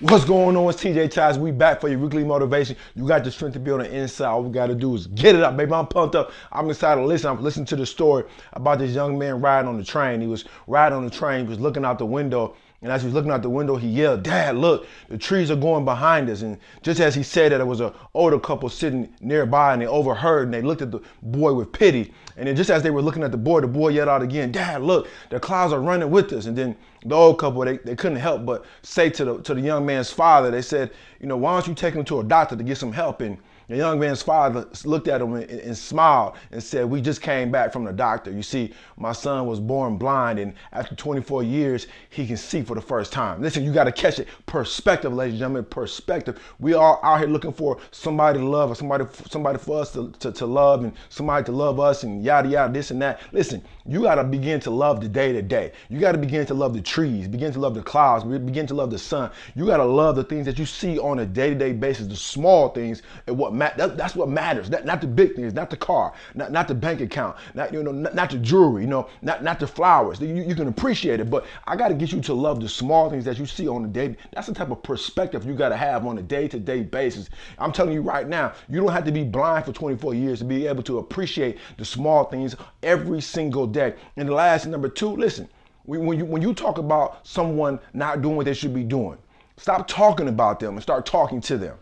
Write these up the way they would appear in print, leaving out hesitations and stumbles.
What's going on? It's TJ Childs. We back for your weekly motivation. You got the strength to build an inside. All we got to do is get it up, baby. I'm pumped up. I'm excited to listen. I'm listening to the story about this young man riding on the train. He was riding on the train. He was looking out the window. And as he was looking out the window, he yelled, "Dad, look, the trees are going behind us." And just as he said that, there was an older couple sitting nearby, and they overheard, and they looked at the boy with pity. And then just as they were looking at the boy yelled out again, "Dad, look, the clouds are running with us." And then the old couple, they couldn't help but say to the young man's father, they said, "Why don't you take him to a doctor to get some help?" And the young man's father looked at him and smiled and said, "We just came back from the doctor. You see, my son was born blind, and after 24 years, he can see for the first time." Listen, you got to catch it. Perspective, ladies and gentlemen, perspective. We are out here looking for somebody to love, or somebody for us to love, and somebody to love us, and yada, yada, this and that. Listen, you got to begin to love the day to day. You got to begin to love the trees, begin to love the clouds, begin to love the sun. You got to love the things that you see on a day-to-day basis, the small things, and that's what matters. Not the big things, not the car, not the bank account, not the jewelry, not the flowers. You can appreciate it, but I got to get you to love the small things that you see on a day. That's the type of perspective you got to have on a day-to-day basis. I'm telling you right now, you don't have to be blind for 24 years to be able to appreciate the small things every single day. And the last, number two, listen, when you talk about someone not doing what they should be doing, stop talking about them and start talking to them.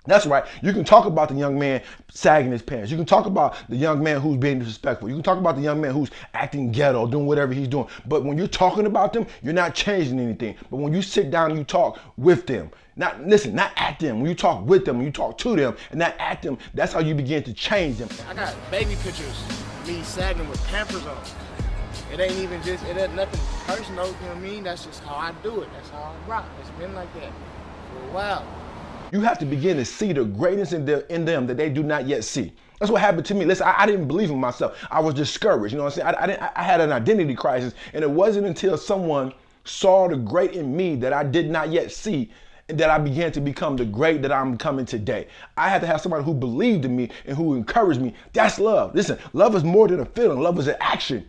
That's right. You can talk about the young man sagging his pants. You can talk about the young man who's being disrespectful. You can talk about the young man who's acting ghetto, doing whatever he's doing. But when you're talking about them, you're not changing anything. But when you sit down and you talk with them, not at them. When you talk with them, when you talk to them and not at them, that's how you begin to change them. I got baby pictures of me sagging with Pampers on. It ain't even just, it ain't nothing personal, you know what I mean? That's just how I do it. That's how I rock. It's been like that for a while. You have to begin to see the greatness in them that they do not yet see. That's what happened to me. Listen, I didn't believe in myself. I was discouraged. You know what I'm saying? I had an identity crisis, and it wasn't until someone saw the great in me that I did not yet see that I began to become the great that I'm becoming today. I had to have somebody who believed in me and who encouraged me. That's love. Listen, love is more than a feeling. Love is an action.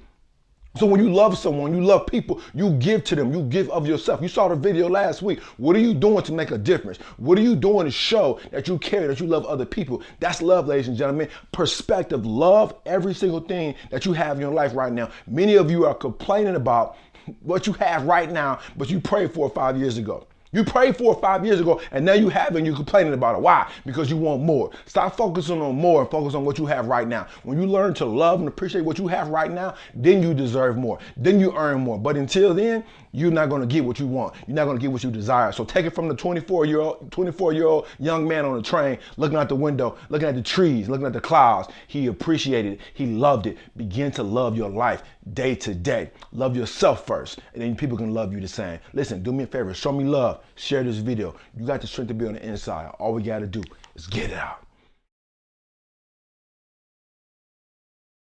So when you love someone, you love people, you give to them, you give of yourself. You saw the video last week. What are you doing to make a difference? What are you doing to show that you care, that you love other people? That's love, ladies and gentlemen. Perspective. Love every single thing that you have in your life right now. Many of you are complaining about what you have right now, but you prayed for 5 years ago. You prayed for it 5 years ago, and now you have it and you're complaining about it. Why? Because you want more. Stop focusing on more and focus on what you have right now. When you learn to love and appreciate what you have right now, then you deserve more. Then you earn more. But until then, you're not going to get what you want. You're not going to get what you desire. So take it from the 24-year-old young man on the train, looking out the window, looking at the trees, looking at the clouds. He appreciated it. He loved it. Begin to love your life day to day. Love yourself first, and then people can love you the same. Listen, do me a favor. Show me love. Share this video. You got the strength to be on the inside. All we got to do is get it out.